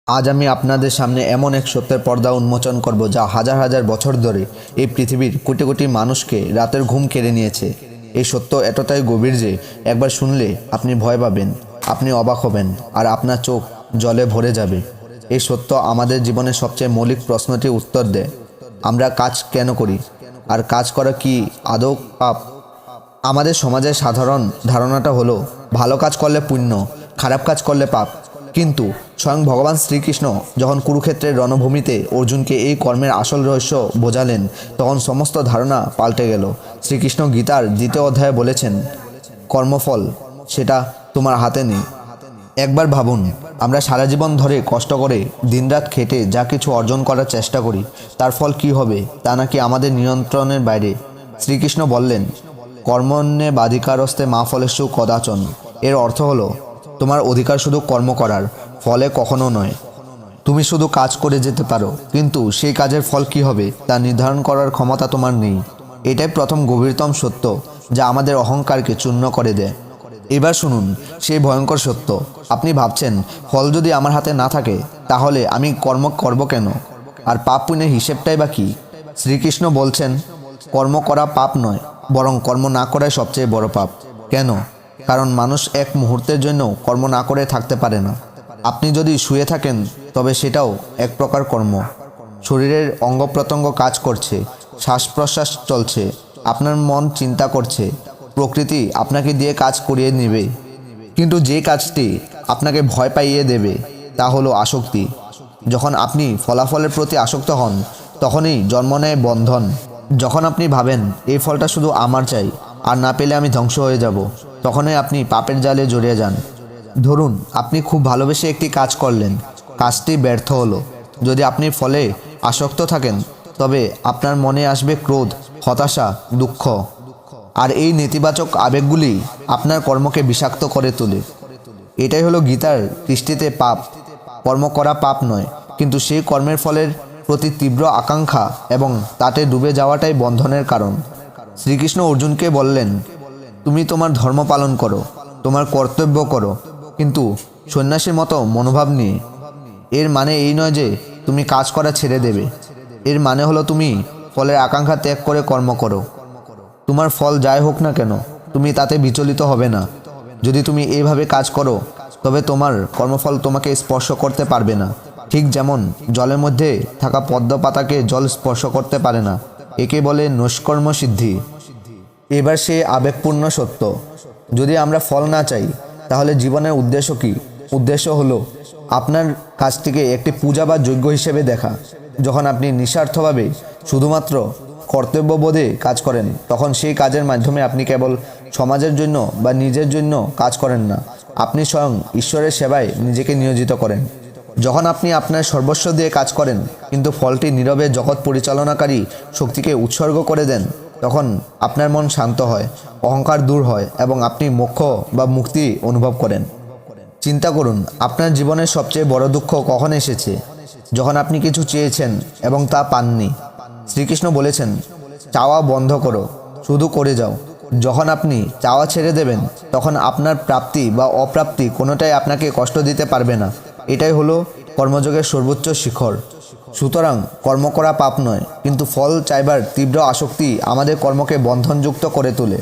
আজ আমি আপনাদের সামনে এমন এক সত্যের পর্দা উন্মোচন করব যা হাজার হাজার বছর ধরে এই পৃথিবীর কোটি কোটি মানুষকে রাতের ঘুম কেড়ে নিয়েছে। এই সত্য এতটাই গভীর যে একবার শুনলে আপনি ভয় পাবেন, আপনি অবাক হবেন, আর আপনার চোখ জলে ভরে যাবে। এই সত্য আমাদের জীবনের সবচেয়ে মৌলিক প্রশ্নটির উত্তর দেয়: আমরা কাজ কেন করি, আর কাজ করা কি আদৌ পাপ? আমাদের সমাজের সাধারণ ধারণাটা হলো ভালো কাজ করলে পুণ্য, খারাপ কাজ করলে পাপ। কিন্তু স্বয়ং ভগবান শ্রীকৃষ্ণ যখন কুরুক্ষেত্রের রণভূমিতে অর্জুনকে এই কর্মের আসল রহস্য বোঝালেন, তখন সমস্ত ধারণা পাল্টে গেল। শ্রীকৃষ্ণ গীতার 2য় অধ্যায়ে বলেছেন, কর্মফল সেটা তোমার হাতে নেই। একবার ভাবুন, আমরা সারা জীবন ধরে কষ্ট করে দিনরাত খেটে যা কিছু অর্জন করার চেষ্টা করি, তার ফল কি হবে তা নাকি আমাদের নিয়ন্ত্রণের বাইরে। শ্রীকৃষ্ণ বললেন, কর্মণ্যে বাধিকারস্তে মা ফলেষু কদাচন। এর অর্থ হলো, তোমার অধিকার শুধু কর্ম করার, ফলে কখনো নয়। তুমি শুধু কাজ করে যেতে পারো, কিন্তু সেই কাজের ফল কি হবে তা নির্ধারণ করার ক্ষমতা তোমার নেই। এটাই প্রথম গভীরতম সত্য যা আমাদের অহংকারকে চূর্ণ করে দেয়। এবার শুনুন সেই ভয়ঙ্কর সত্য। আপনি ভাবছেন, ফল যদি আমার হাতে না থাকে তাহলে আমি কর্ম করব কেন, আর পাপ পুণ্যের হিসেবটাই বা কী? শ্রীকৃষ্ণ বলছেন, কর্ম করা পাপ নয়, বরং কর্ম না করাই সবচেয়ে বড় পাপ। কেন? কারণ মানুষ এক মুহূর্তের জন্য কর্ম না করে থাকতে পারে না। আপনি যদি শুয়ে থাকেন তবে সেটাও এক প্রকার কর্ম। শরীরের অঙ্গ প্রত্যঙ্গ কাজ করছে, শ্বাস প্রশ্বাস চলছে, আপনার মন চিন্তা করছে, প্রকৃতি আপনাকে দিয়ে কাজ করিয়ে নেবে। কিন্তু যে কাজটি আপনাকে ভয় পাইয়ে দেবে তা হলো আসক্তি। যখন আপনি ফলাফলের প্রতি আসক্ত হন, তখনই জন্ম নেয় বন্ধন। যখন আপনি ভাবেন এই ফলটা শুধু আমার চাই, আর না পেলে আমি ধ্বংস হয়ে যাব, তখনই আপনি পাপের জালে জড়িয়ে যান। ধরুন, আপনি খুব ভালোবেসে একটি কাজ করলেন, কাজটি ব্যর্থ হলো। যদি আপনি ফলে আসক্ত থাকেন, তবে আপনার মনে আসবে ক্রোধ, হতাশা, দুঃখ, আর এই নেতিবাচক আবেগগুলি আপনার কর্মকে বিষাক্ত করে তোলে। এটাই হলো গীতার দৃষ্টিতে পাপ। কর্ম করা পাপ নয়, কিন্তু সেই কর্মের ফলের প্রতি তীব্র আকাঙ্ক্ষা এবং তাতে ডুবে যাওয়াটাই বন্ধনের কারণ। শ্রীকৃষ্ণ অর্জুনকে বললেন, তুমি তোমার ধর্ম পালন করো, তোমার কর্তব্য করো, কিন্তু সন্ন্যাসীর মতো মনোভাব নিয়ে। এর মানে এই নয় যে তুমি কাজ করা ছেড়ে দেবে। এর মানে হলো তুমি ফলের আকাঙ্ক্ষা ত্যাগ করে কর্ম করো। তোমার ফল যাই হোক না কেন, তুমি তাতে বিচলিত হবে না। যদি তুমি এইভাবে কাজ করো, তবে তোমার কর্মফল তোমাকে স্পর্শ করতে পারবে না। ঠিক যেমন জলের মধ্যে থাকা পদ্ম পাতাকে জল স্পর্শ করতে পারে না। একে বলে নৈষ্কর্ম সিদ্ধি। এবার সে আবেগপূর্ণ সত্য, যদি আমরা ফল না চাই, তাহলে জীবনের উদ্দেশ্য কী? উদ্দেশ্য হলো আপনার কাজটিকে একটি পূজা বা যজ্ঞ হিসেবে দেখা। যখন আপনি নিঃস্বার্থভাবে শুধুমাত্র কর্তব্যবোধে কাজ করেন, তখন সেই কাজের মাধ্যমে আপনি কেবল সমাজের জন্য বা নিজের জন্য কাজ করেন না, আপনি স্বয়ং ঈশ্বরের সেবায় নিজেকে নিয়োজিত করেন। যখন আপনি আপনার সর্বস্ব দিয়ে কাজ করেন, কিন্তু ফলটি নীরবে জগৎ পরিচালনাকারী শক্তিকে উৎসর্গ করে দেন, তখন আপনার মন শান্ত হয়, অহংকার দূর হয় এবং আপনি মোক্ষ বা মুক্তি অনুভব করেন। চিন্তা করুন, আপনার জীবনের সবচেয়ে বড় দুঃখ কখন এসেছে? যখন আপনি কিছু চেয়েছেন এবং তা পাননি। শ্রীকৃষ্ণ বলেছেন, চাওয়া বন্ধ করো, শুধু করে যাও। যখন আপনি চাওয়া ছেড়ে দেবেন, তখন আপনার প্রাপ্তি বা অপ্রাপ্তি কোনোটাই আপনাকে কষ্ট দিতে পারবে না। এটাই হলো কর্মযোগের সর্বোচ্চ শিখর। সুতরাং কর্ম করা পাপ নয়, কিন্তু ফল চাইবার তীব্র আসক্তি আমাদের কর্মকে বন্ধনযুক্ত করে তোলে।